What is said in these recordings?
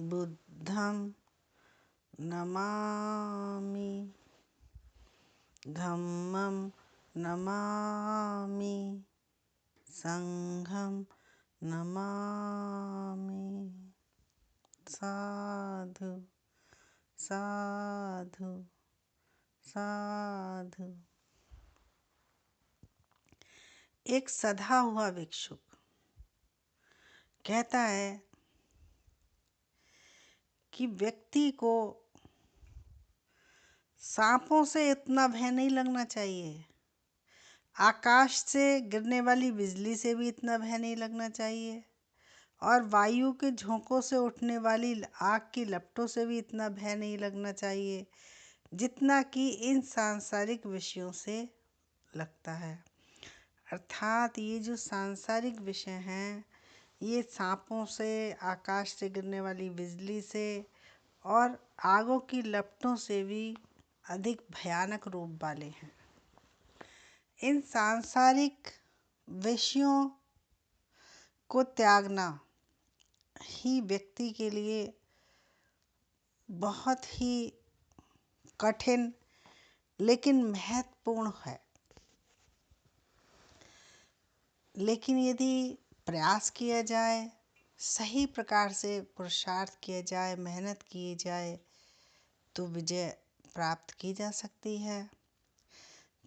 बुद्धं नमामि, धम्मं नमामि, संघं नमामि। साधु साधु साधु। एक सधा हुआ भिक्षुक कहता है कि व्यक्ति को सांपों से इतना भय नहीं लगना चाहिए, आकाश से गिरने वाली बिजली से भी इतना भय नहीं लगना चाहिए, और वायु के झोंकों से उठने वाली आग की लपटों से भी इतना भय नहीं लगना चाहिए जितना कि इन सांसारिक विषयों से लगता है। अर्थात ये जो सांसारिक विषय हैं, ये सांपों से, आकाश से गिरने वाली बिजली से और आगों की लपटों से भी अधिक भयानक रूप वाले हैं। इन सांसारिक विषयों को त्यागना ही व्यक्ति के लिए बहुत ही कठिन लेकिन महत्वपूर्ण है। लेकिन यदि प्रयास किया जाए, सही प्रकार से पुरुषार्थ किया जाए, मेहनत की जाए, तो विजय प्राप्त की जा सकती है।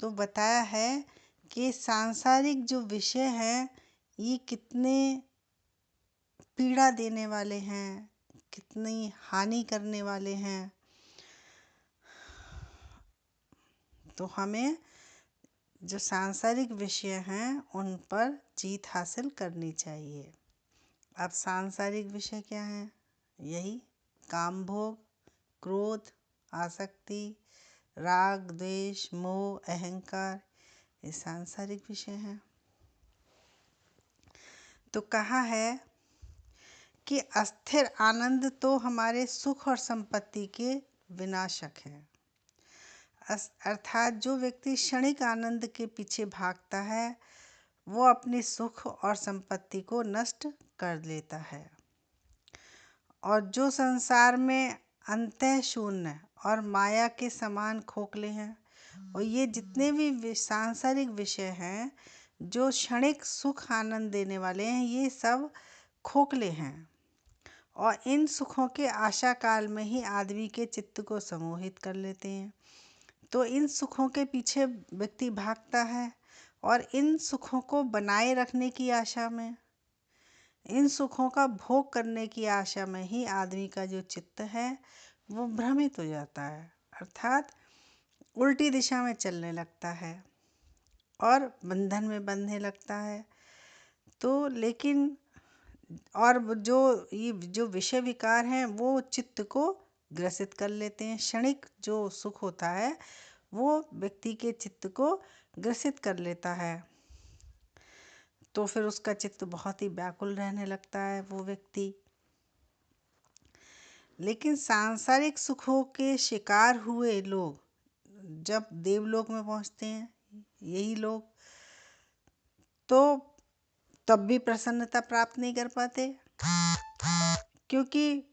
तो बताया है कि सांसारिक जो विषय हैं ये कितने पीड़ा देने वाले हैं, कितनी हानि करने वाले हैं। तो हमें जो सांसारिक विषय हैं उन पर जीत हासिल करनी चाहिए। अब सांसारिक विषय क्या हैं? यही काम भोग, क्रोध, आसक्ति, राग, द्वेष, मोह, अहंकार, ये सांसारिक विषय हैं। तो कहा है कि अस्थिर आनंद तो हमारे सुख और संपत्ति के विनाशक है। अर्थात जो व्यक्ति क्षणिक आनंद के पीछे भागता है वो अपने सुख और संपत्ति को नष्ट कर लेता है। और जो संसार में अंतः शून्य और माया के समान खोखले हैं, और ये जितने भी सांसारिक विषय हैं जो क्षणिक सुख आनंद देने वाले हैं, ये सब खोखले हैं और इन सुखों के आशा काल में ही आदमी के चित्त को सम्मोहित कर लेते हैं। तो इन सुखों के पीछे व्यक्ति भागता है और इन सुखों को बनाए रखने की आशा में, इन सुखों का भोग करने की आशा में ही आदमी का जो चित्त है वो भ्रमित हो जाता है, अर्थात उल्टी दिशा में चलने लगता है और बंधन में बंधने लगता है। तो लेकिन और ये जो विषय विकार हैं वो चित्त को ग्रसित कर लेते हैं। क्षणिक जो सुख होता है वो व्यक्ति के चित्त को ग्रसित कर लेता है, तो फिर उसका चित्त बहुत ही व्याकुल रहने लगता है वो व्यक्ति। लेकिन सांसारिक सुखों के शिकार हुए लोग जब देवलोक में पहुंचते हैं, यही लोग, तो तब भी प्रसन्नता प्राप्त नहीं कर पाते, क्योंकि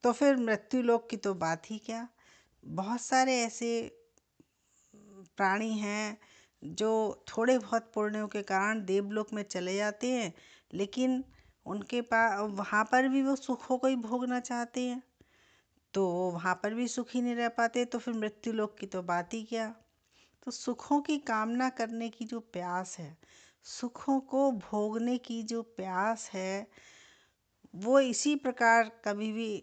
तो फिर मृत्यु लोक की तो बात ही क्या। बहुत सारे ऐसे प्राणी हैं जो थोड़े बहुत पुण्यों के कारण देवलोक में चले जाते हैं, लेकिन उनके पास वहाँ पर भी वो सुखों को ही भोगना चाहते हैं, तो वहाँ पर भी सुखी नहीं रह पाते, तो फिर मृत्यु लोक की तो बात ही क्या। तो सुखों की कामना करने की जो प्यास है, सुखों को भोगने की जो प्यास है, वो इसी प्रकार कभी भी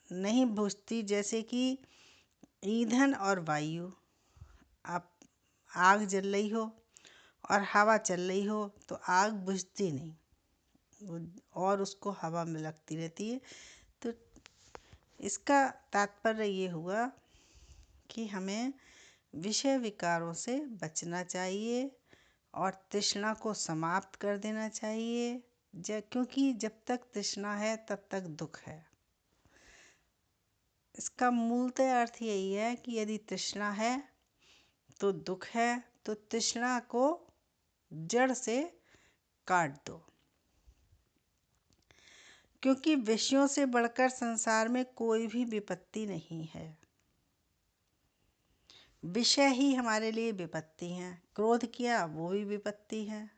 नहीं बुझती जैसे कि ईंधन और वायु। आप आग जल रही हो और हवा चल रही हो तो आग बुझती नहीं और उसको हवा में लगती रहती है। तो इसका तात्पर्य ये हुआ कि हमें विषय विकारों से बचना चाहिए और तृष्णा को समाप्त कर देना चाहिए, क्योंकि जब तक तृष्णा है तब तक दुख है। इसका मूलतः अर्थ यही है कि यदि तृष्णा है तो दुख है, तो तृष्णा को जड़ से काट दो। क्योंकि विषयों से बढ़कर संसार में कोई भी विपत्ति नहीं है। विषय ही हमारे लिए विपत्ति हैं। क्रोध किया वो भी विपत्ति है,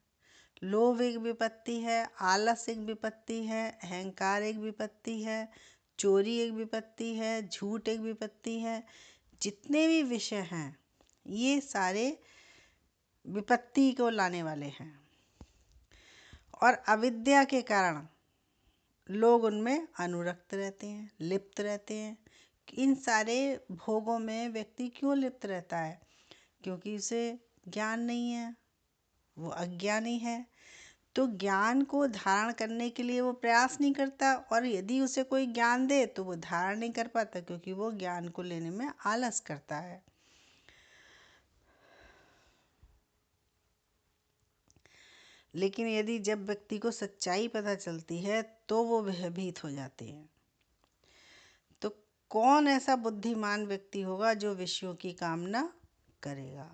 लोभ एक विपत्ति है, आलस एक विपत्ति है, अहंकार एक विपत्ति है, चोरी एक विपत्ति है, झूठ एक विपत्ति है। जितने भी विषय हैं ये सारे विपत्ति को लाने वाले हैं और अविद्या के कारण लोग उनमें अनुरक्त रहते हैं, लिप्त रहते हैं। इन सारे भोगों में व्यक्ति क्यों लिप्त रहता है? क्योंकि उसे ज्ञान नहीं है, वो अज्ञानी है। तो ज्ञान को धारण करने के लिए वो प्रयास नहीं करता, और यदि उसे कोई ज्ञान दे तो वो धारण नहीं कर पाता, क्योंकि वो ज्ञान को लेने में आलस करता है। लेकिन यदि जब व्यक्ति को सच्चाई पता चलती है तो वो भयभीत हो जाते हैं। तो कौन ऐसा बुद्धिमान व्यक्ति होगा जो विषयों की कामना करेगा?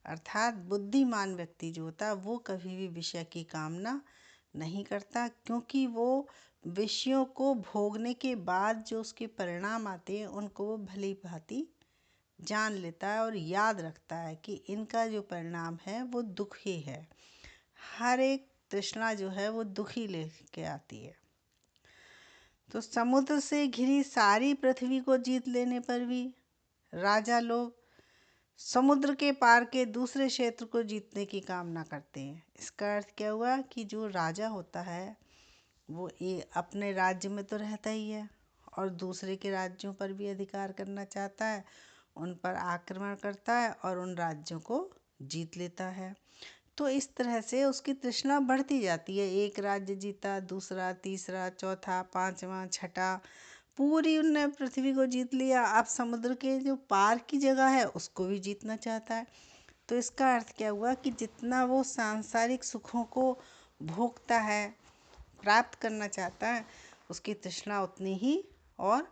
अर्थात बुद्धिमान व्यक्ति जो होता है वो कभी भी विषय की कामना नहीं करता, क्योंकि वो विषयों को भोगने के बाद जो उसके परिणाम आते हैं उनको वो भली भांति जान लेता है और याद रखता है कि इनका जो परिणाम है वो दुख ही है। हर एक तृष्णा जो है वो दुखी लेके आती है। तो समुद्र से घिरी सारी पृथ्वी को जीत लेने पर भी राजा लोग समुद्र के पार के दूसरे क्षेत्र को जीतने की कामना करते हैं। इसका अर्थ क्या हुआ कि जो राजा होता है वो ये अपने राज्य में तो रहता ही है और दूसरे के राज्यों पर भी अधिकार करना चाहता है, उन पर आक्रमण करता है और उन राज्यों को जीत लेता है। तो इस तरह से उसकी तृष्णा बढ़ती जाती है। एक राज्य जीता, दूसरा, तीसरा, चौथा, पांचवा, छठा, पूरी उनने पृथ्वी को जीत लिया। अब समुद्र के जो पार की जगह है उसको भी जीतना चाहता है। तो इसका अर्थ क्या हुआ कि जितना वो सांसारिक सुखों को भोगता है, प्राप्त करना चाहता है, उसकी तृष्णा उतनी ही और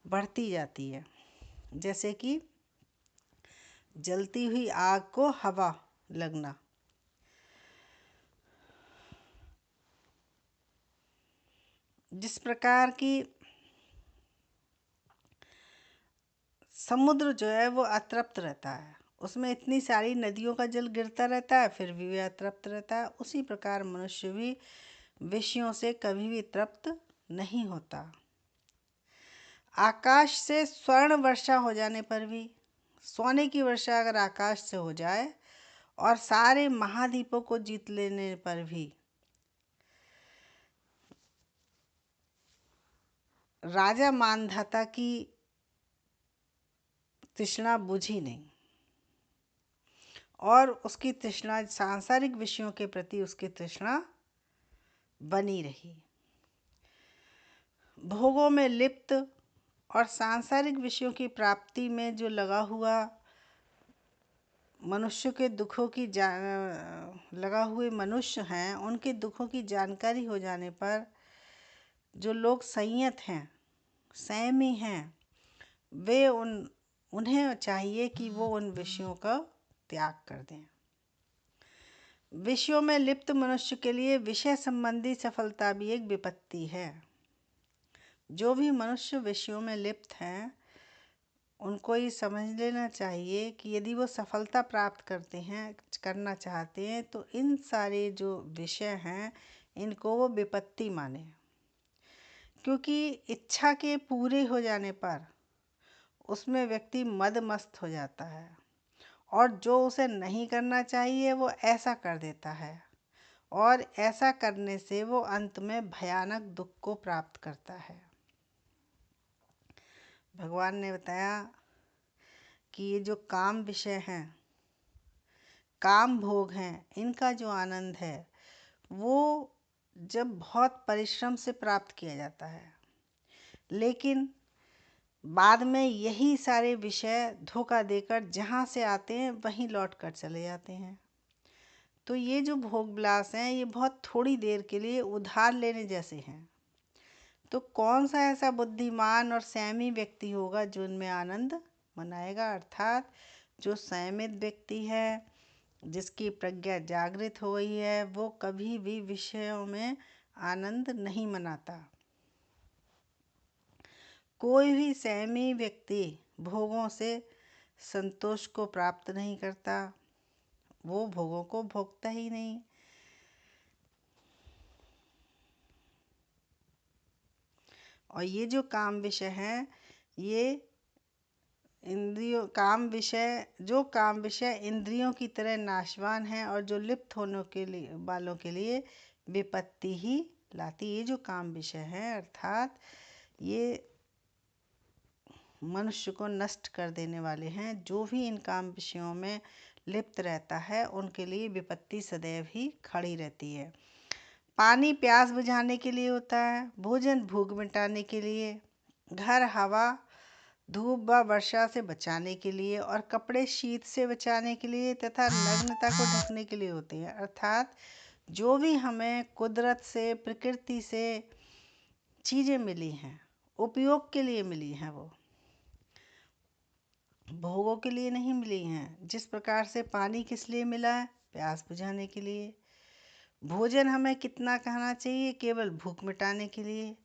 बढ़ती जाती है। जैसे कि जलती हुई आग को हवा लगना। जिस प्रकार की समुद्र जो है वो अतृप्त रहता है, उसमें इतनी सारी नदियों का जल गिरता रहता है फिर भी वह अतृप्त रहता है, उसी प्रकार मनुष्य भी विषयों से कभी भी तृप्त नहीं होता। आकाश से स्वर्ण वर्षा हो जाने पर भी, सोने की वर्षा अगर आकाश से हो जाए और सारे महाद्वीपों को जीत लेने पर भी राजा मानधाता की तृष्णा बुझी नहीं और उसकी तृष्णा सांसारिक विषयों के प्रति उसकी तृष्णा बनी रही। भोगों में लिप्त और सांसारिक विषयों की प्राप्ति में जो लगा हुआ मनुष्य के दुखों की लगा हुए मनुष्य हैं, उनके दुखों की जानकारी हो जाने पर जो लोग संयत हैं, संयमी हैं, वे उन्हें चाहिए कि वो उन विषयों का त्याग कर दें। विषयों में लिप्त मनुष्य के लिए विषय संबंधी सफलता भी एक विपत्ति है। जो भी मनुष्य विषयों में लिप्त हैं उनको ये समझ लेना चाहिए कि यदि वो सफलता प्राप्त करना चाहते हैं तो इन सारे जो विषय हैं इनको वो विपत्ति माने, क्योंकि इच्छा के पूरे हो जाने पर उसमें व्यक्ति मदमस्त हो जाता है और जो उसे नहीं करना चाहिए वो ऐसा कर देता है और ऐसा करने से वो अंत में भयानक दुख को प्राप्त करता है। भगवान ने बताया कि ये जो काम विषय हैं, काम भोग हैं, इनका जो आनंद है वो जब बहुत परिश्रम से प्राप्त किया जाता है, लेकिन बाद में यही सारे विषय धोखा देकर जहाँ से आते हैं वहीं लौट कर चले जाते हैं। तो ये जो भोग विलास हैं ये बहुत थोड़ी देर के लिए उधार लेने जैसे हैं। तो कौन सा ऐसा बुद्धिमान और संयमी व्यक्ति होगा जो उनमें आनंद मनाएगा? अर्थात जो संयमित व्यक्ति है, जिसकी प्रज्ञा जागृत हो गई है, वो कभी भी विषयों में आनंद नहीं मनाता। कोई भी संयमी व्यक्ति भोगों से संतोष को प्राप्त नहीं करता, वो भोगों को भोगता ही नहीं। और ये जो काम विषय हैं, ये काम विषय इंद्रियों की तरह नाशवान है और जो लिप्त होने के लिए वालों के लिए विपत्ति ही लाती। ये जो काम विषय हैं अर्थात ये मनुष्य को नष्ट कर देने वाले हैं। जो भी इन काम विषयों में लिप्त रहता है उनके लिए विपत्ति सदैव ही खड़ी रहती है। पानी प्यास बुझाने के लिए होता है, भोजन भूख मिटाने के लिए, घर हवा धूप व वर्षा से बचाने के लिए और कपड़े शीत से बचाने के लिए तथा नग्नता को ढकने के लिए होते हैं। अर्थात जो भी हमें कुदरत से प्रकृति से चीज़ें मिली हैं उपयोग के लिए मिली हैं, वो भोगों के लिए नहीं मिली हैं। जिस प्रकार से पानी किस लिए मिला है? प्यास बुझाने के लिए। भोजन हमें कितना खाना चाहिए? केवल भूख मिटाने के लिए।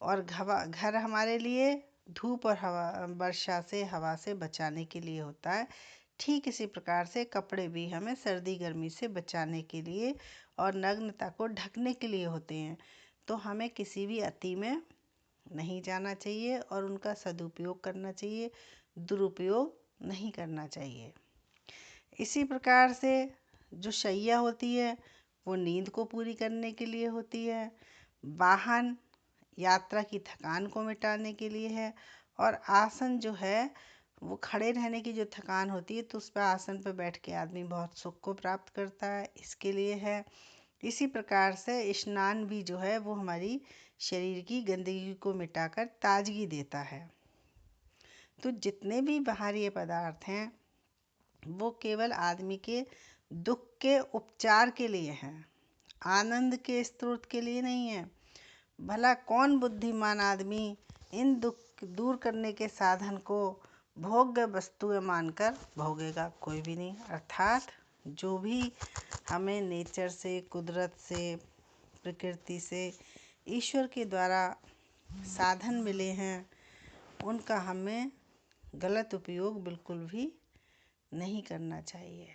और घर हमारे लिए धूप और वर्षा से हवा से बचाने के लिए होता है। ठीक इसी प्रकार से कपड़े भी हमें सर्दी गर्मी से बचाने के लिए और नग्नता को ढकने के लिए होते हैं। तो हमें किसी भी अति में नहीं जाना चाहिए और उनका सदुपयोग करना चाहिए, दुरुपयोग नहीं करना चाहिए। इसी प्रकार से जो शैया होती है वो नींद को पूरी करने के लिए होती है। वाहन यात्रा की थकान को मिटाने के लिए है। और आसन जो है वो खड़े रहने की जो थकान होती है तो उस पर आसन पर बैठ के आदमी बहुत सुख को प्राप्त करता है, इसके लिए है। इसी प्रकार से स्नान भी जो है वो हमारी शरीर की गंदगी को मिटाकर ताजगी देता है। तो जितने भी बाहरी पदार्थ हैं वो केवल आदमी के दुख के उपचार के लिए हैं, आनंद के स्रोत के लिए नहीं है। भला कौन बुद्धिमान आदमी इन दुख दूर करने के साधन को भोग्य वस्तुएं मानकर भोगेगा? कोई भी नहीं। अर्थात जो भी हमें नेचर से, कुदरत से, प्रकृति से, ईश्वर के द्वारा साधन मिले हैं उनका हमें गलत उपयोग बिल्कुल भी नहीं करना चाहिए।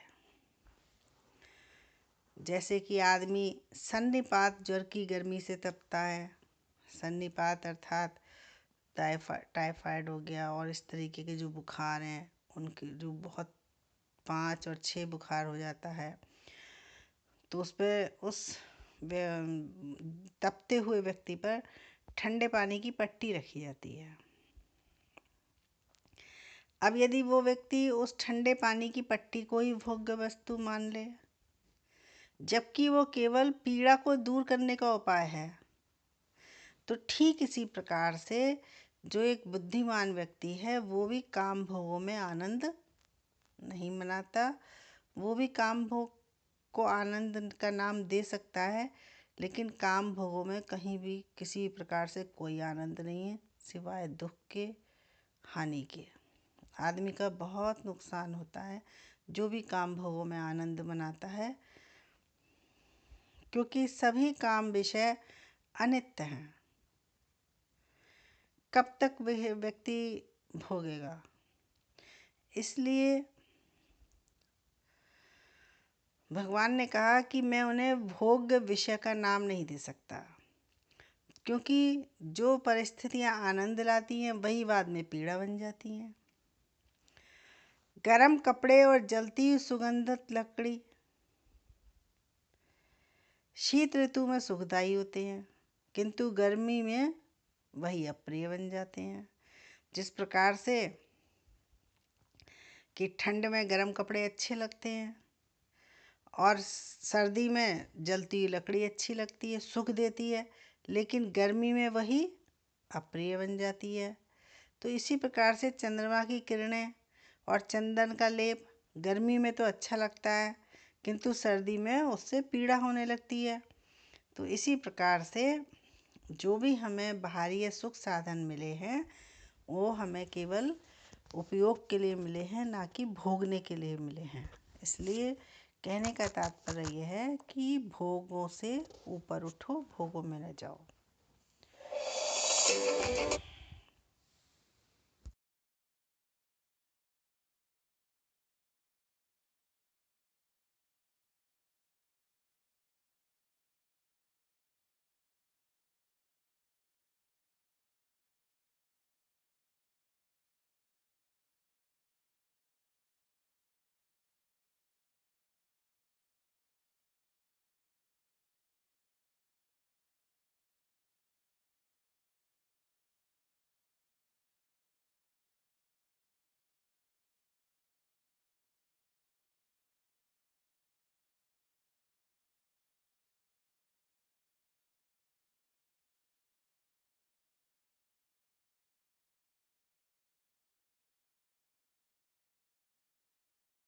जैसे कि आदमी सन्निपात ज्वर की गर्मी से तपता है। सन्निपात अर्थात टाइफाइड हो गया और इस तरीके के जो बुखार हैं उनके जो बहुत 5 और 6 बुखार हो जाता है तो उस तपते हुए व्यक्ति पर ठंडे पानी की पट्टी रखी जाती है। अब यदि वो व्यक्ति उस ठंडे पानी की पट्टी को ही भोग्य वस्तु मान ले, जबकि वो केवल पीड़ा को दूर करने का उपाय है, तो ठीक इसी प्रकार से जो एक बुद्धिमान व्यक्ति है वो भी काम भोगों में आनंद नहीं मनाता। वो भी काम भोग को आनंद का नाम दे सकता है, लेकिन काम भोगों में कहीं भी किसी प्रकार से कोई आनंद नहीं है सिवाय दुख के, हानि के। आदमी का बहुत नुकसान होता है जो भी काम भोगों में आनंद मनाता है, क्योंकि सभी काम विषय अनित्य हैं। कब तक वह व्यक्ति भोगेगा? इसलिए भगवान ने कहा कि मैं उन्हें भोग्य विषय का नाम नहीं दे सकता, क्योंकि जो परिस्थितियां आनंद लाती हैं वही बाद में पीड़ा बन जाती हैं। गर्म कपड़े और जलती सुगंधित लकड़ी शीत ऋतु में सुखदायी होते हैं, किंतु गर्मी में वही अप्रिय बन जाते हैं। जिस प्रकार से कि ठंड में गर्म कपड़े अच्छे लगते हैं और सर्दी में जलती हुई लकड़ी अच्छी लगती है, सुख देती है, लेकिन गर्मी में वही अप्रिय बन जाती है। तो इसी प्रकार से चंद्रमा की किरणें और चंदन का लेप गर्मी में तो अच्छा लगता है, किंतु सर्दी में उससे पीड़ा होने लगती है। तो इसी प्रकार से जो भी हमें बाहरी सुख साधन मिले हैं वो हमें केवल उपयोग के लिए मिले हैं, ना कि भोगने के लिए मिले हैं। इसलिए कहने का तात्पर्य यह है कि भोगों से ऊपर उठो, भोगों में न जाओ।